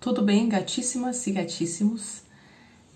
Tudo bem, gatíssimas e gatíssimos?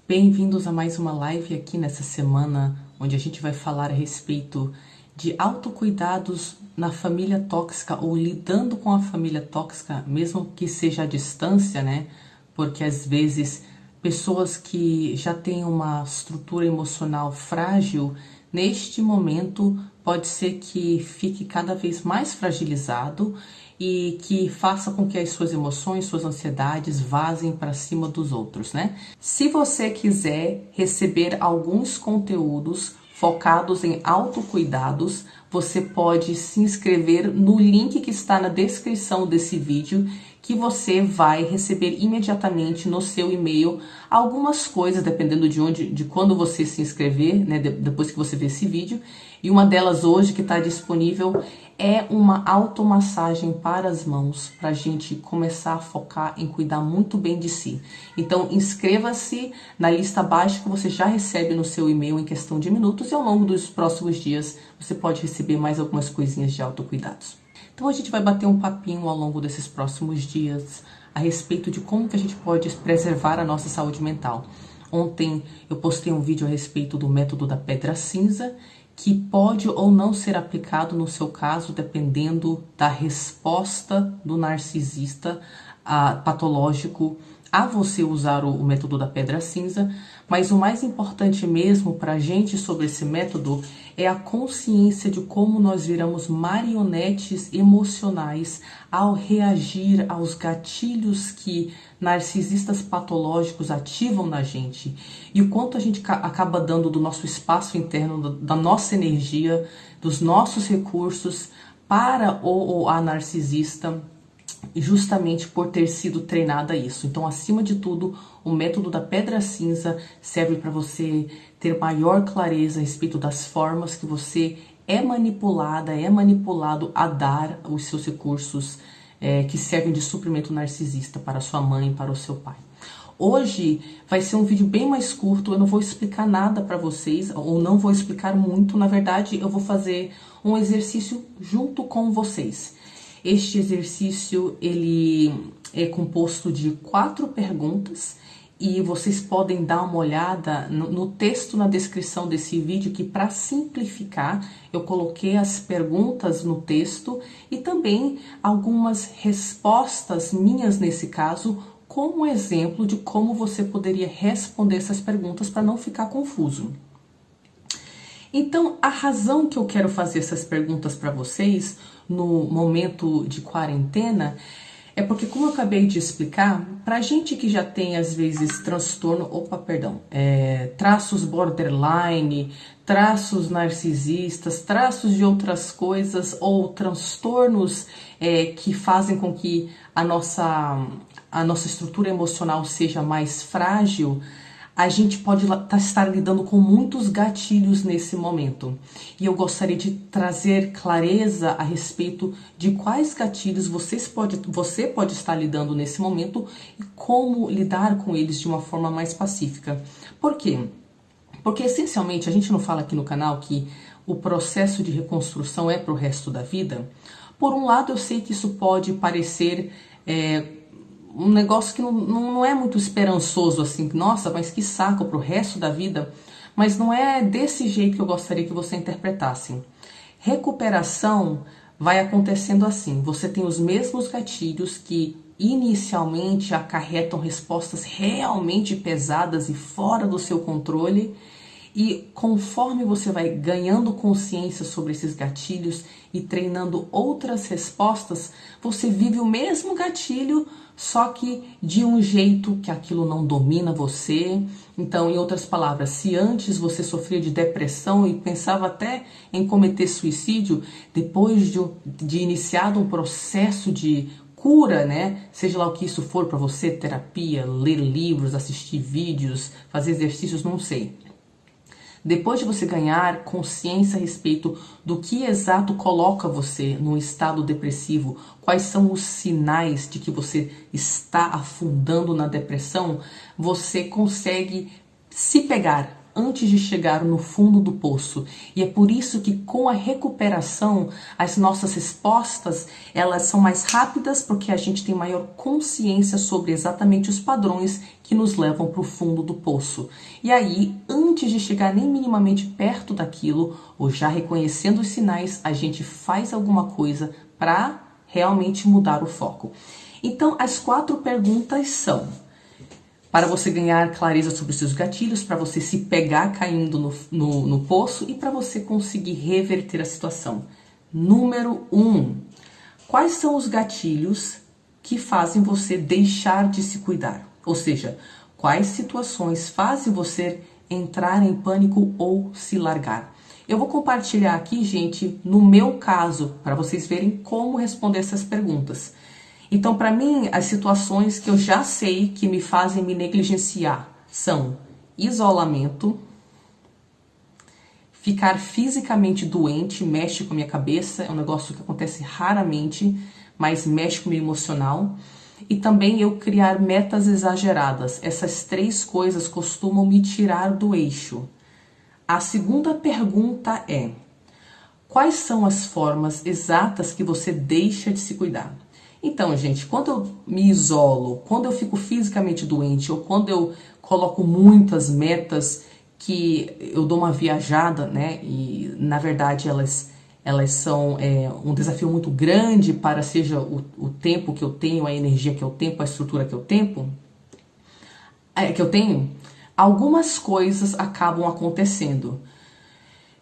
Bem-vindos a mais uma live aqui nessa semana, onde a gente vai falar a respeito de autocuidados na família tóxica ou lidando com a família tóxica, mesmo que seja à distância, né? Porque às vezes pessoas que já têm uma estrutura emocional frágil, neste momento pode ser que fique cada vez mais fragilizado e que faça com que as suas emoções, suas ansiedades vazem para cima dos outros, né? Se você quiser receber alguns conteúdos focados em autocuidados, você pode se inscrever no link que está na descrição desse vídeo, que você vai receber imediatamente no seu e-mail algumas coisas, dependendo de quando você se inscrever, né, depois que você ver esse vídeo. E uma delas hoje que está disponível é uma automassagem para as mãos, para a gente começar a focar em cuidar muito bem de si. Então inscreva-se na lista abaixo que você já recebe no seu e-mail em questão de minutos, e ao longo dos próximos dias você pode receber mais algumas coisinhas de autocuidados. Então a gente vai bater um papinho ao longo desses próximos dias a respeito de como que a gente pode preservar a nossa saúde mental. Ontem eu postei um vídeo a respeito do método da pedra cinza, que pode ou não ser aplicado no seu caso, dependendo da resposta do narcisista patológico a você usar o método da pedra cinza. Mas o mais importante mesmo para a gente sobre esse método é a consciência de como nós viramos marionetes emocionais ao reagir aos gatilhos que narcisistas patológicos ativam na gente, e o quanto a gente acaba dando do nosso espaço interno, da nossa energia, dos nossos recursos para a narcisista, justamente por ter sido treinada a isso. Então, acima de tudo, o método da pedra cinza serve para você ter maior clareza a respeito das formas que você é manipulado a dar os seus recursos que servem de suprimento narcisista para sua mãe, para o seu pai. Hoje vai ser um vídeo bem mais curto, eu não vou explicar nada para vocês, ou não vou explicar muito. Na verdade, eu vou fazer um exercício junto com vocês. Este exercício, ele é composto de 4 perguntas, e vocês podem dar uma olhada no texto na descrição desse vídeo, que para simplificar, eu coloquei as perguntas no texto e também algumas respostas minhas nesse caso, como exemplo de como você poderia responder essas perguntas para não ficar confuso. Então, a razão que eu quero fazer essas perguntas para vocês no momento de quarentena é porque, como eu acabei de explicar, pra gente que já tem às vezes traços borderline, traços narcisistas, traços de outras coisas, ou transtornos que fazem com que a nossa estrutura emocional seja mais frágil, a gente pode estar lidando com muitos gatilhos nesse momento. E eu gostaria de trazer clareza a respeito de quais gatilhos você pode estar lidando nesse momento e como lidar com eles de uma forma mais pacífica. Por quê? Porque essencialmente a gente não fala aqui no canal que o processo de reconstrução é para o resto da vida. Por um lado, eu sei que isso pode parecer um negócio que não é muito esperançoso, assim, nossa, mas que saco pro resto da vida. Mas não é desse jeito que eu gostaria que você interpretasse. Recuperação vai acontecendo assim: você tem os mesmos gatilhos que inicialmente acarretam respostas realmente pesadas e fora do seu controle, e conforme você vai ganhando consciência sobre esses gatilhos e treinando outras respostas, você vive o mesmo gatilho, só que de um jeito que aquilo não domina você. Então, em outras palavras, se antes você sofria de depressão e pensava até em cometer suicídio, depois de iniciado um processo de cura, né? Seja lá o que isso for para você, terapia, ler livros, assistir vídeos, fazer exercícios, não sei. Depois de você ganhar consciência a respeito do que exato coloca você num estado depressivo, quais são os sinais de que você está afundando na depressão, você consegue se pegar antes de chegar no fundo do poço. E é por isso que com a recuperação, as nossas respostas, elas são mais rápidas, porque a gente tem maior consciência sobre exatamente os padrões que nos levam para o fundo do poço. E aí, antes de chegar nem minimamente perto daquilo, ou já reconhecendo os sinais, a gente faz alguma coisa para realmente mudar o foco. Então, as 4 perguntas são: para você ganhar clareza sobre os seus gatilhos, para você se pegar caindo no poço e para você conseguir reverter a situação. Número 1. Quais são os gatilhos que fazem você deixar de se cuidar? Ou seja, quais situações fazem você entrar em pânico ou se largar? Eu vou compartilhar aqui, gente, no meu caso, para vocês verem como responder essas perguntas. Então, para mim, as situações que eu já sei que me fazem me negligenciar são isolamento, ficar fisicamente doente, mexe com a minha cabeça, é um negócio que acontece raramente, mas mexe com o meu emocional. E também eu criar metas exageradas. Essas 3 coisas costumam me tirar do eixo. A segunda pergunta é: quais são as formas exatas que você deixa de se cuidar? Então, gente, quando eu me isolo, quando eu fico fisicamente doente ou quando eu coloco muitas metas que eu dou uma viajada, né? E na verdade elas são um desafio muito grande para seja o tempo que eu tenho, a energia que eu tenho, a estrutura que eu tenho, algumas coisas acabam acontecendo.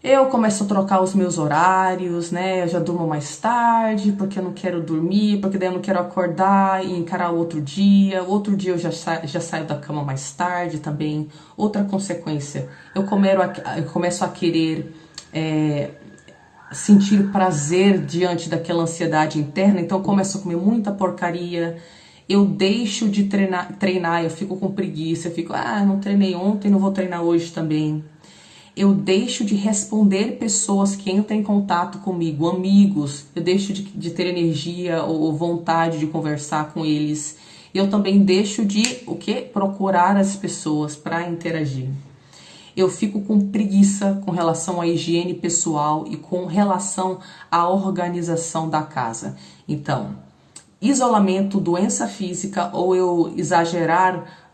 Eu começo a trocar os meus horários, né? Eu já durmo mais tarde, porque eu não quero dormir, porque daí eu não quero acordar e encarar o outro dia. O outro dia eu já saio da cama mais tarde também. Outra consequência, eu começo a querer sentir prazer diante daquela ansiedade interna, então eu começo a comer muita porcaria. Eu deixo de treinar, eu fico com preguiça, eu fico, não treinei ontem, não vou treinar hoje também. Eu deixo de responder pessoas que entram em contato comigo, amigos, eu deixo de ter energia ou vontade de conversar com eles. Eu também deixo de, procurar as pessoas para interagir. Eu fico com preguiça com relação à higiene pessoal e com relação à organização da casa. Então, isolamento, doença física ou eu exagerar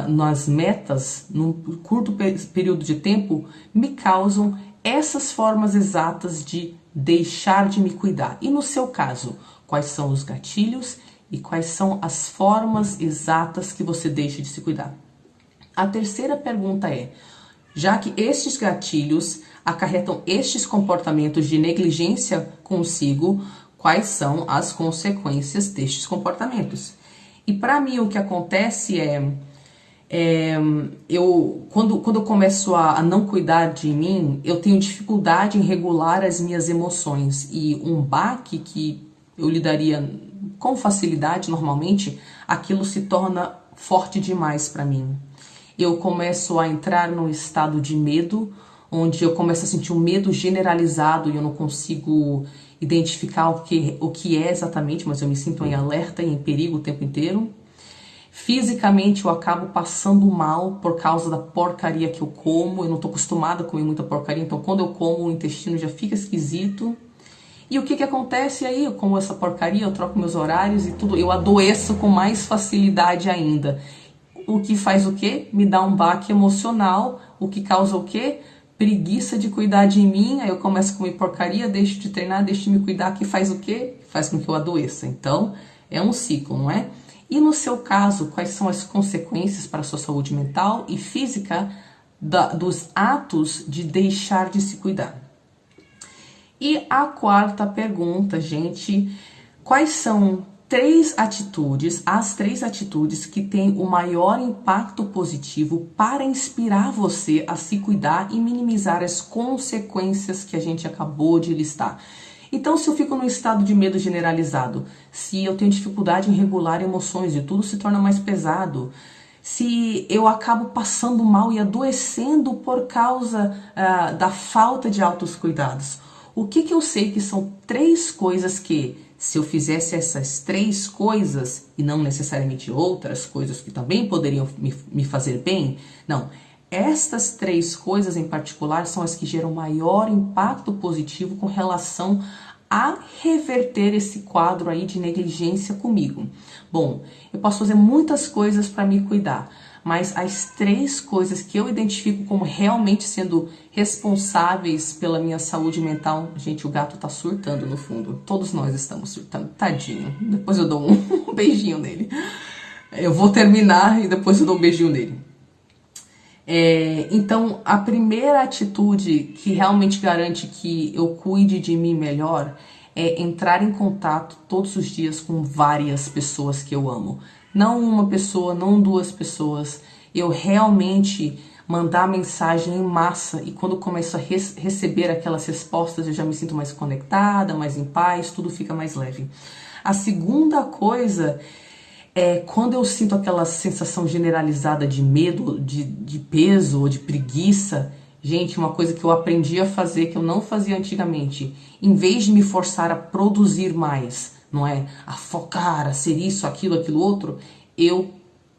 nas metas num curto período de tempo me causam essas formas exatas de deixar de me cuidar. E no seu caso, quais são os gatilhos e quais são as formas exatas que você deixa de se cuidar? A terceira pergunta é: já que estes gatilhos acarretam estes comportamentos de negligência consigo, quais são as consequências destes comportamentos? E para mim o que acontece quando eu começo a não cuidar de mim, eu tenho dificuldade em regular as minhas emoções. E um baque que eu lidaria com facilidade normalmente, aquilo se torna forte demais para mim. Eu começo a entrar num estado de medo, onde eu começo a sentir um medo generalizado e eu não consigo identificar o que é exatamente, mas eu me sinto em alerta e em perigo o tempo inteiro. Fisicamente eu acabo passando mal por causa da porcaria que eu como, eu não estou acostumada a comer muita porcaria, então quando eu como o intestino já fica esquisito. E o que acontece aí? Eu como essa porcaria, eu troco meus horários e tudo, eu adoeço com mais facilidade ainda. O que faz o quê? Me dá um baque emocional, o que causa o quê? Preguiça de cuidar de mim, aí eu começo a comer porcaria, deixo de treinar, deixo de me cuidar, que faz o quê? Faz com que eu adoeça. Então, é um ciclo, não é? E no seu caso, quais são as consequências para a sua saúde mental e física dos atos de deixar de se cuidar? E a quarta pergunta, gente, quais são as três atitudes que têm o maior impacto positivo para inspirar você a se cuidar e minimizar as consequências que a gente acabou de listar? Então, se eu fico num estado de medo generalizado, se eu tenho dificuldade em regular emoções e tudo se torna mais pesado, se eu acabo passando mal e adoecendo por causa da falta de autocuidados, o que eu sei que são 3 coisas que, se eu fizesse essas 3 coisas, e não necessariamente outras coisas que também poderiam me fazer bem, não, Estas 3 coisas em particular são as que geram maior impacto positivo com relação a reverter esse quadro aí de negligência comigo. Bom, eu posso fazer muitas coisas para me cuidar, mas as 3 coisas que eu identifico como realmente sendo responsáveis pela minha saúde mental... Gente, o gato tá surtando no fundo. Todos nós estamos surtando. Tadinho. Depois eu dou um beijinho nele. Eu vou terminar e depois eu dou um beijinho nele. Então, a primeira atitude que realmente garante que eu cuide de mim melhor é entrar em contato todos os dias com várias pessoas que eu amo. Não uma pessoa, não 2 pessoas. Eu realmente mandar mensagem em massa e quando começo a receber aquelas respostas eu já me sinto mais conectada, mais em paz, tudo fica mais leve. A segunda coisa é quando eu sinto aquela sensação generalizada de medo, de peso ou de preguiça. Gente, uma coisa que eu aprendi a fazer que eu não fazia antigamente, em vez de me forçar a produzir mais, não é? A focar, a ser isso, aquilo outro, eu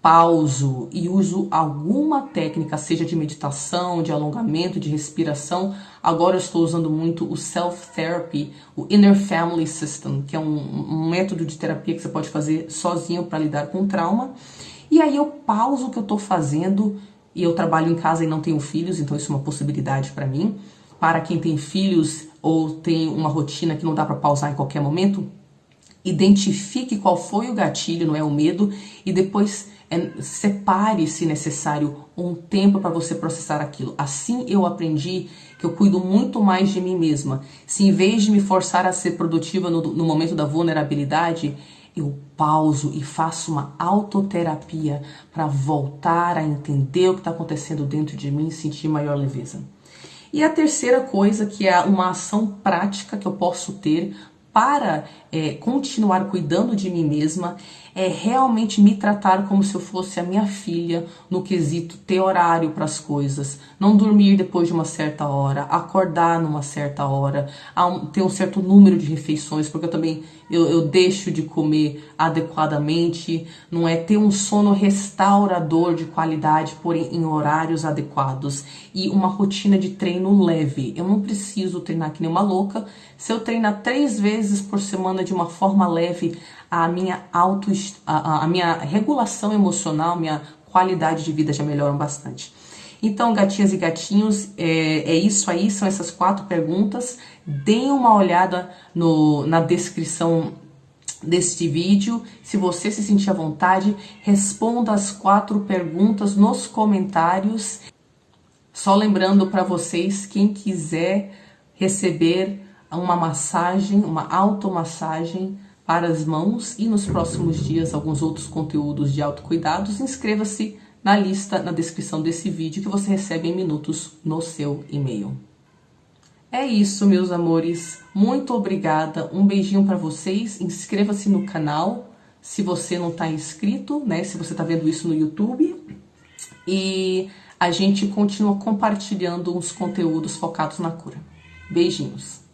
pauso e uso alguma técnica, seja de meditação, de alongamento, de respiração. Agora eu estou usando muito o Self-Therapy, o Inner Family System, que é um método de terapia que você pode fazer sozinho para lidar com trauma. E aí eu pauso o que eu estou fazendo, e eu trabalho em casa e não tenho filhos, então isso é uma possibilidade para mim. Para quem tem filhos ou tem uma rotina que não dá para pausar em qualquer momento, identifique qual foi o gatilho, não é o medo, e depois separe, se necessário, um tempo para você processar aquilo. Assim eu aprendi que eu cuido muito mais de mim mesma. Se em vez de me forçar a ser produtiva no momento da vulnerabilidade, eu pauso e faço uma autoterapia para voltar a entender o que está acontecendo dentro de mim e sentir maior leveza. E a terceira coisa, que é uma ação prática que eu posso ter para continuar cuidando de mim mesma, é realmente me tratar como se eu fosse a minha filha, no quesito ter horário para as coisas, não dormir depois de uma certa hora, acordar numa certa hora, ter um certo número de refeições, porque eu deixo de comer adequadamente, não é? Ter um sono restaurador de qualidade, porém em horários adequados, e uma rotina de treino leve. Eu não preciso treinar que nem uma louca. Se eu treinar 3 vezes por semana de uma forma leve, a minha regulação emocional, minha qualidade de vida já melhoram bastante. Então, gatinhas e gatinhos, é isso aí, são essas 4 perguntas. Deem uma olhada na descrição deste vídeo. Se você se sentir à vontade, responda as 4 perguntas nos comentários. Só lembrando para vocês, quem quiser receber uma massagem, uma automassagem para as mãos e nos próximos dias alguns outros conteúdos de autocuidados, inscreva-se na lista na descrição desse vídeo que você recebe em minutos no seu e-mail. É isso, meus amores. Muito obrigada. Um beijinho para vocês. Inscreva-se no canal se você não está inscrito, né? Se você está vendo isso no YouTube. E a gente continua compartilhando uns conteúdos focados na cura. Beijinhos.